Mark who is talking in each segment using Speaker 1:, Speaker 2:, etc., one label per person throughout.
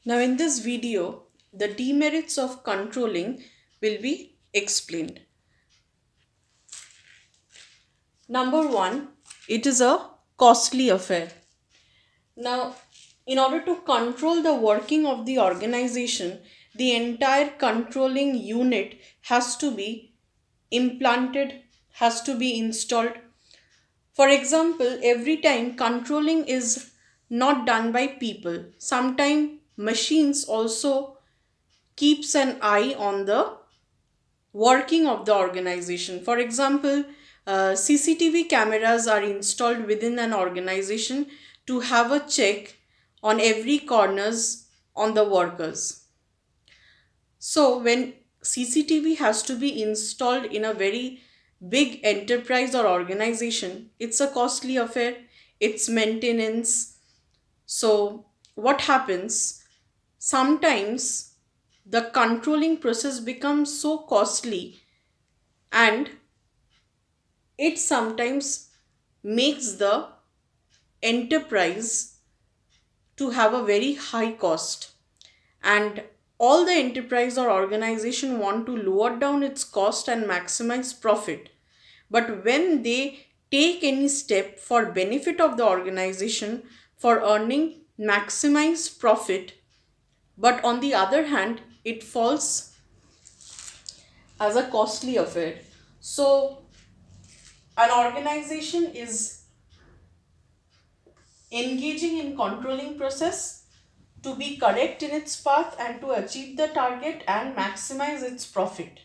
Speaker 1: Now, in this video, the demerits of controlling will be explained. Number one, it is a costly affair. Now, in order to control the working of the organization, the entire controlling unit has to be implanted, has to be installed. For example, every time controlling is not done by people, sometimes machines also keeps an eye on the working of the organization. For example, CCTV cameras are installed within an organization to have a check on every corners on the workers. So when CCTV has to be installed in a very big enterprise or organization, it's a costly affair, it's maintenance. So what happens? Sometimes the controlling process becomes so costly and it sometimes makes the enterprise to have a very high cost, and all the enterprise or organization want to lower down its cost and maximize profit. But when they take any step for benefit of the organization for earning maximized profit, but on the other hand it falls as a costly affair. So an organization is engaging in controlling process to be correct in its path and to achieve the target and maximize its profit.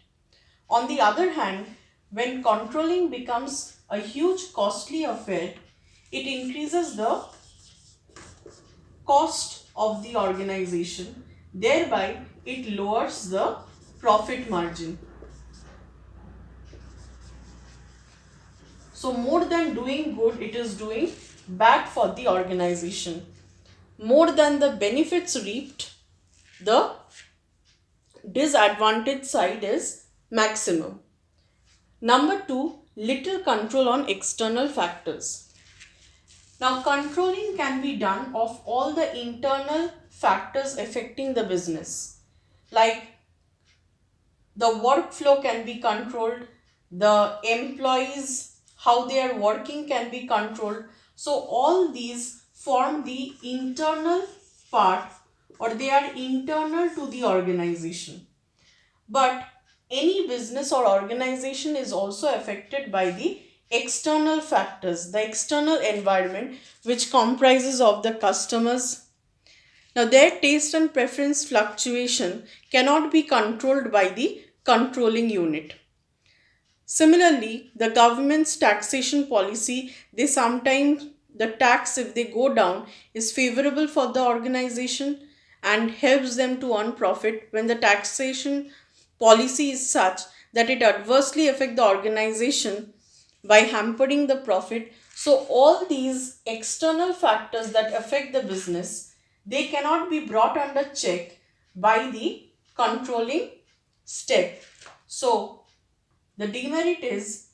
Speaker 1: On the other hand, when controlling becomes a huge costly affair, it increases the cost of the organization, thereby it lowers the profit margin. So more than doing good, it is doing bad for the organization. More than the benefits reaped, the disadvantage side is maximum. Number two, little control on external factors. Now, controlling can be done of all the internal factors affecting the business, like the workflow can be controlled, the employees, how they are working can be controlled. So all these form the internal part, or they are internal to the organization. But any business or organization is also affected by the external factors, the external environment, which comprises of the customers. Now, their taste and preference fluctuation cannot be controlled by the controlling unit. Similarly, the government's taxation policy, they sometimes, the tax, if they go down, is favorable for the organization and helps them to earn profit. When the taxation policy is such that it adversely affects the organization by hampering the profit. So all these external factors that affect the business, they cannot be brought under check by the controlling step. So the demerit is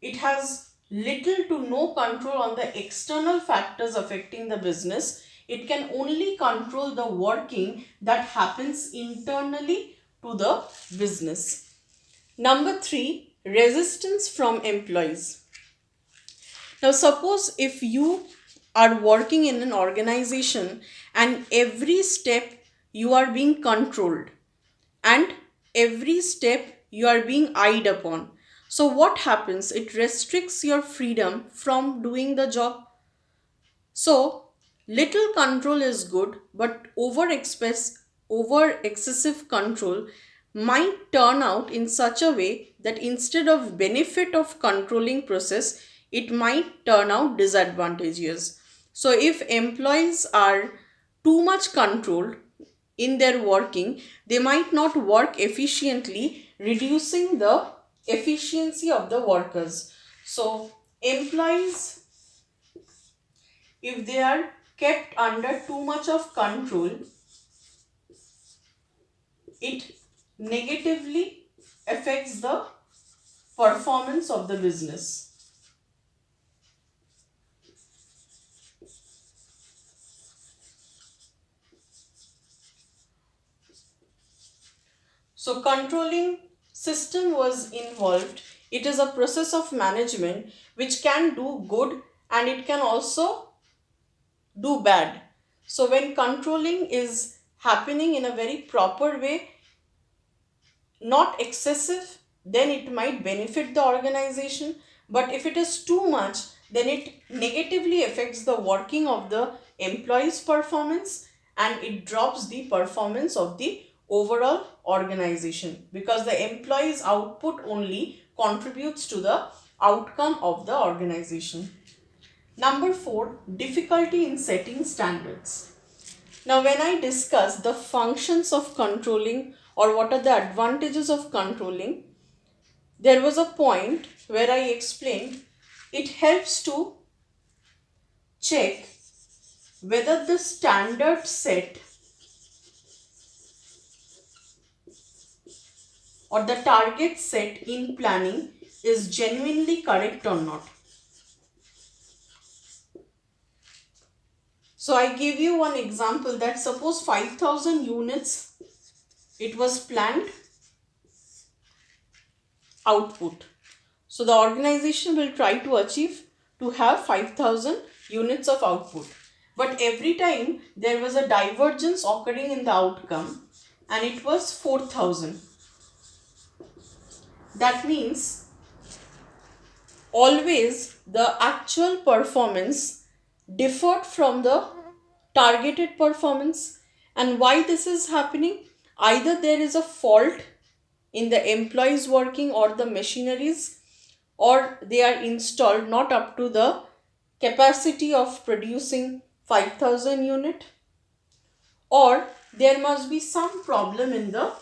Speaker 1: it has little to no control on the external factors affecting the business. It can only control the working that happens internally to the business. Number three, resistance from employees. Now, suppose if you are working in an organization and every step you are being controlled and every step you are being eyed upon. So, what happens? It restricts your freedom from doing the job. So, little control is good, but over excessive control might turn out in such a way that instead of benefit of controlling process, it might turn out disadvantageous. So, if employees are too much controlled in their working, they might not work efficiently, reducing the efficiency of the workers. So, employees, if they are kept under too much of control, it negatively affects the performance of the business. So controlling system was involved. It is a process of management which can do good and it can also do bad. So when controlling is happening in a very proper way, not excessive, then it might benefit the organization. But if it is too much, then it negatively affects the working of the employees' performance and it drops the performance of the overall organization, because the employees' output only contributes to the outcome of the organization. Number 4, difficulty in setting standards. Now, when I discuss the functions of controlling or what are the advantages of controlling, there was a point where I explained it helps to check whether the standard set or the target set in planning is genuinely correct or not. So I give you one example that suppose 5,000 units it was planned output. So the organization will try to achieve to have 5,000 units of output. But every time there was a divergence occurring in the outcome and it was 4,000. That means always the actual performance differed from the targeted performance. And why this is happening? Either there is a fault in the employees working or the machineries, or they are installed not up to the capacity of producing 5,000 unit, or there must be some problem in the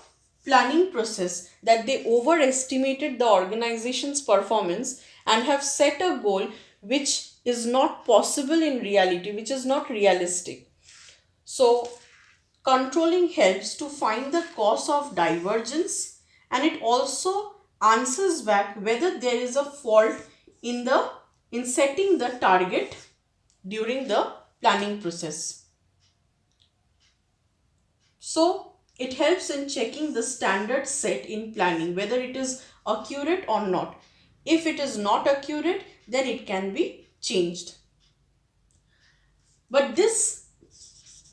Speaker 1: planning process that they overestimated the organization's performance and have set a goal which is not possible in reality, which is not realistic. So controlling helps to find the cause of divergence and it also answers back whether there is a fault in setting the target during the planning process. So it helps in checking the standard set in planning whether it is accurate or not. If it is not accurate, then it can be changed. But this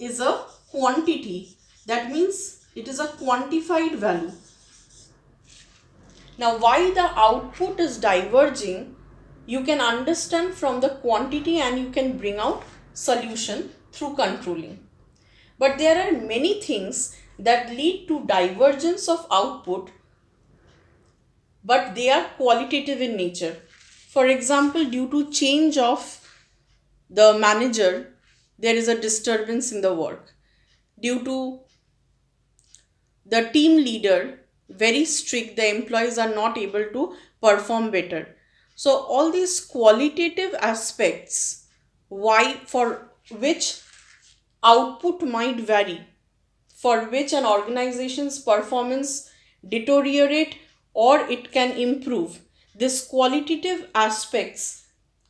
Speaker 1: is a quantity, that means it is a quantified value. Now why the output is diverging, you can understand from the quantity and you can bring out solution through controlling. But there are many things that lead to divergence of output, but they are qualitative in nature. For example, due to change of the manager, there is a disturbance in the work. Due to the team leader very strict, the employees are not able to perform better. So all these qualitative aspects, why, for which output might vary, for which an organization's performance deteriorate or it can improve, these qualitative aspects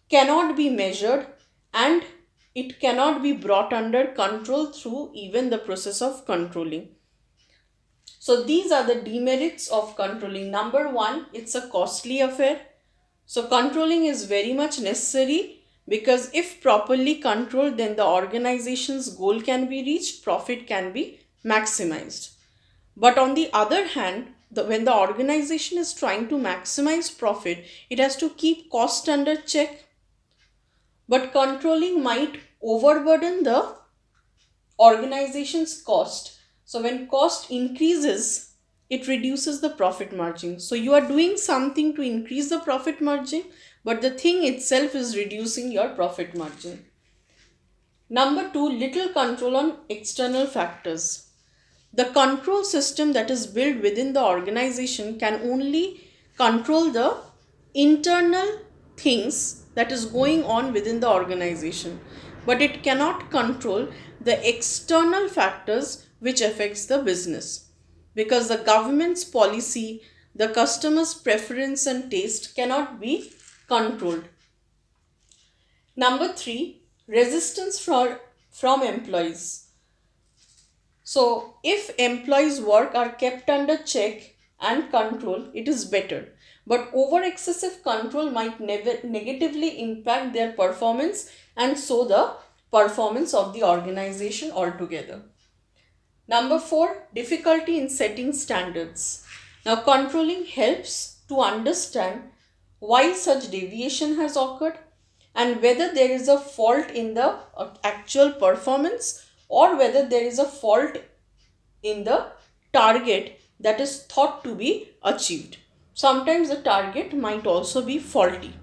Speaker 1: cannot be measured and it cannot be brought under control through even the process of controlling. So these are the demerits of controlling. Number 1, it's a costly affair. So controlling is very much necessary because if properly controlled, then the organization's goal can be reached, profit can be maximized. But on the other hand, when the organization is trying to maximize profit, it has to keep cost under check. But controlling might overburden the organization's cost. So when cost increases, it reduces the profit margin. So you are doing something to increase the profit margin, but the thing itself is reducing your profit margin. Number 2, little control on external factors. The control system that is built within the organization can only control the internal things that is going on within the organization, but it cannot control the external factors which affects the business, because the government's policy, the customer's preference and taste cannot be controlled. Number 3, resistance from employees. So if employees' work are kept under check and control, it is better. But over excessive control might negatively impact their performance and so the performance of the organization altogether. Number 4, difficulty in setting standards. Now, controlling helps to understand why such deviation has occurred and whether there is a fault in the actual performance or whether there is a fault in the target that is thought to be achieved. Sometimes the target might also be faulty.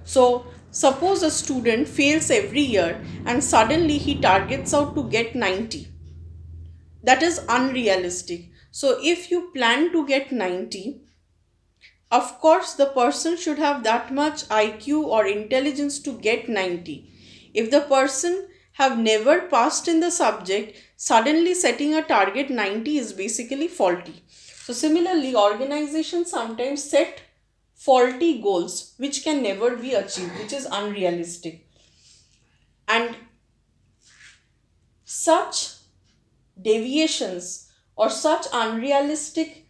Speaker 1: So, suppose a student fails every year and suddenly he targets out to get 90. That is unrealistic. So, if you plan to get 90, of course, the person should have that much IQ or intelligence to get 90. If the person have never passed in the subject, suddenly setting a target 90 is basically faulty. So similarly, organizations sometimes set faulty goals which can never be achieved, which is unrealistic. And such deviations or such unrealistic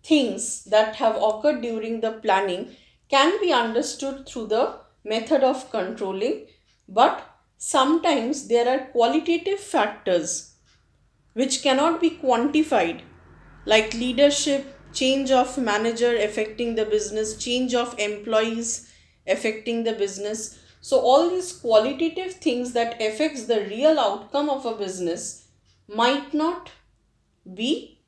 Speaker 1: things that have occurred during the planning can be understood through the method of controlling, but sometimes there are qualitative factors which cannot be quantified, like leadership, change of manager affecting the business, change of employees affecting the business. So all these qualitative things that affects the real outcome of a business might not be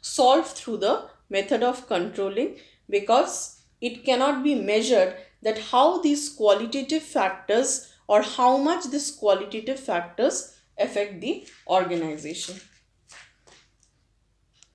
Speaker 1: solved through the method of controlling, because it cannot be measured that how these qualitative factors or how much these qualitative factors affect the organization.